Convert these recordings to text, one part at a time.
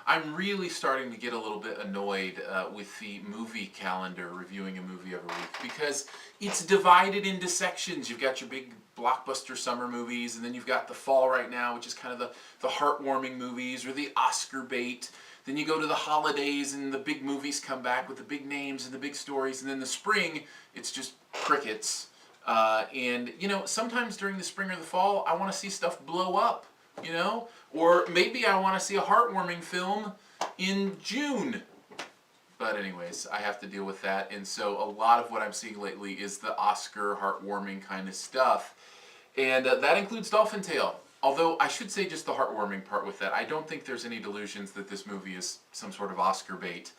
I'm really starting to get a little bit annoyed with the movie calendar, reviewing a movie every week, because it's divided into sections. You've got your big blockbuster summer movies, and then you've got the fall right now, which is kind of the heartwarming movies, or the Oscar bait. Then you go to the holidays, and the big movies come back with the big names and the big stories, and then the spring, it's just crickets. And, you know, sometimes during the spring or the fall, I want to see stuff blow up, you know? Or maybe I want to see a heartwarming film in June. But anyways, I have to deal with that. And so a lot of what I'm seeing lately is the Oscar heartwarming kind of stuff. And that includes Dolphin Tale. Although I should say just the heartwarming part with that. I don't think there's any delusions that this movie is some sort of Oscar bait.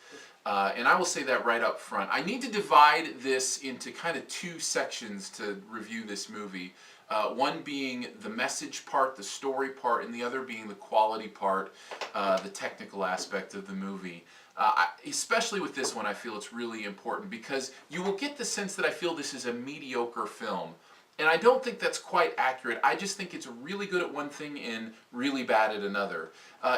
And I will say that right up front. I need to divide this into kind of two sections to review this movie. One being the message part, the story part, and the other being the quality part, the technical aspect of the movie. Especially with this one, I feel it's really important because you will get the sense that I feel this is a mediocre film. And I don't think that's quite accurate. I just think it's really good at one thing and really bad at another.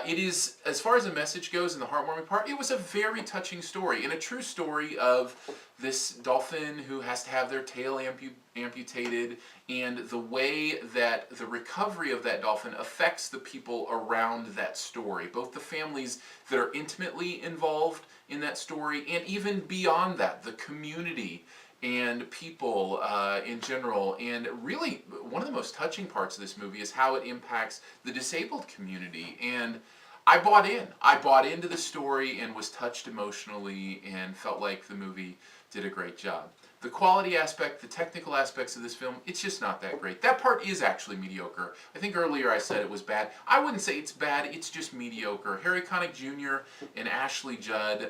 It is, as far as the message goes in the heartwarming part, it was a very touching story, and a true story of this dolphin who has to have their tail amputated, and the way that the recovery of that dolphin affects the people around that story, both the families that are intimately involved in that story, and even beyond that, the community and people in general. And really, one of the most touching parts of this movie is how it impacts the disabled community. And I bought in. I bought into the story and was touched emotionally and felt like the movie did a great job. The quality aspect, the technical aspects of this film, it's just not that great. That part is actually mediocre. I think earlier I said it was bad. I wouldn't say it's bad, it's just mediocre. Harry Connick Jr. and Ashley Judd,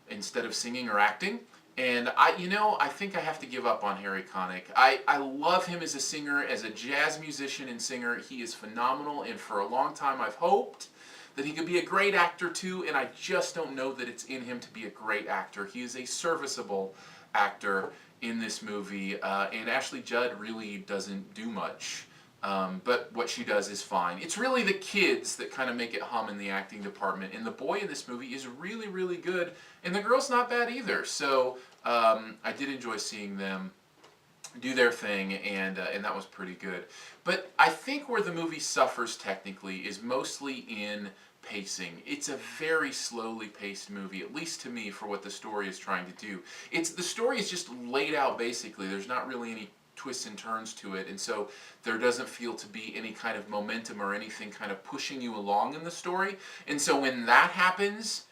instead of singing or acting, and I think I have to give up on Harry Connick. I love him as a singer, as a jazz musician and singer. He is phenomenal, and for a long time I've hoped that he could be a great actor too, and I just don't know that it's in him to be a great actor. He is a serviceable actor in this movie, and Ashley Judd really doesn't do much. But what she does is fine. It's really the kids that kind of make it hum in the acting department. And the boy in this movie is really, really good. And the girl's not bad either. So I did enjoy seeing them do their thing, and that was pretty good. But I think where the movie suffers technically is mostly in pacing. It's a very slowly paced movie, at least to me, for what the story is trying to do. The story is just laid out basically. There's not really any twists and turns to it, and so there doesn't feel to be any kind of momentum or anything kind of pushing you along in the story. And so when that happens,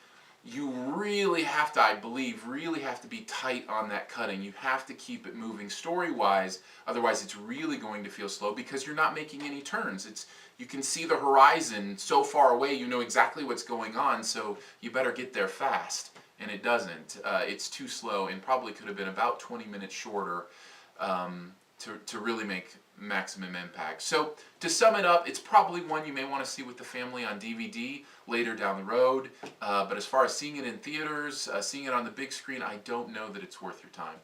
you really have to, I believe, really have to be tight on that cutting. You have to keep it moving story-wise, otherwise it's really going to feel slow because you're not making any turns. You can see the horizon so far away, you know exactly what's going on, so you better get there fast. And it doesn't. It's too slow and probably could have been about 20 minutes shorter to really make maximum impact. So to sum it up, it's probably one you may want to see with the family on DVD later down the road. But as far as seeing it in theaters, seeing it on the big screen, I don't know that it's worth your time.